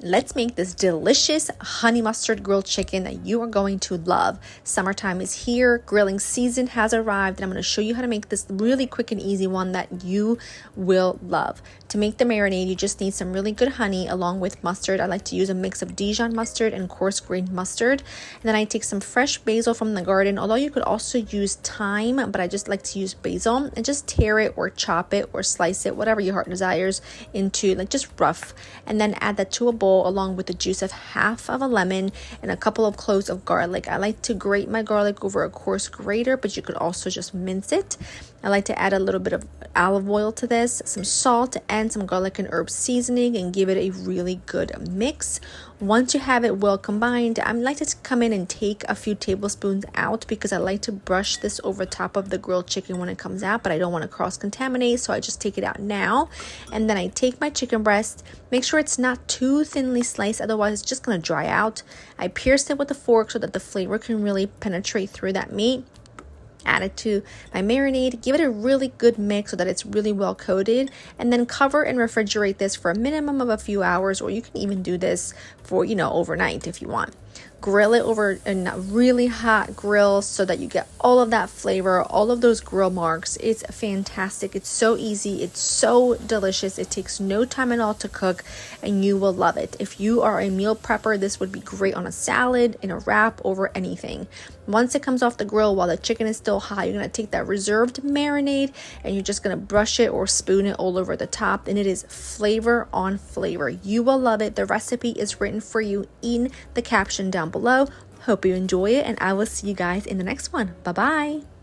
Let's make this delicious honey mustard grilled chicken that you are going to love. Summertime is here, grilling season has arrived, and I'm going to show you how to make this really quick and easy one that you will love. To make the marinade, you just need some really good honey along with mustard. I like to use a mix of Dijon mustard and coarse grained mustard. And then I take some fresh basil from the garden, although you could also use thyme, but I just like to use basil, and just tear it or chop it or slice it, whatever your heart desires, into like just rough, and then add that to a bowl along with the juice of half of a lemon and a couple of cloves of garlic. I like to grate my garlic over a coarse grater, but you could also just mince it. I like to add a little bit of olive oil to this, some salt, and some garlic and herb seasoning, and give it a really good mix. Once you have it well combined, I like to come in and take a few tablespoons out because I like to brush this over top of the grilled chicken when it comes out, but I don't want to cross-contaminate, so I just take it out now. And then I take my chicken breast, make sure it's not too thinly sliced, otherwise it's just going to dry out. I pierce it with a fork so that the flavor can really penetrate through that meat. Add it to my marinade, give it a really good mix so that it's really well coated, and then cover and refrigerate this for a minimum of a few hours, or you can even do this for, overnight if you want. Grill it over a really hot grill so that you get all of that flavor, all of those grill marks. It's fantastic. It's so easy. It's so delicious. It takes no time at all to cook, and you will love it. If you are a meal prepper, this would be great on a salad, in a wrap, over anything. Once it comes off the grill while the chicken is still hot, you're going to take that reserved marinade and you're just going to brush it or spoon it all over the top, and it is flavor on flavor. You will love it. The recipe is written for you in the caption down below. Hope you enjoy it, and I will see you guys in the next one. Bye bye.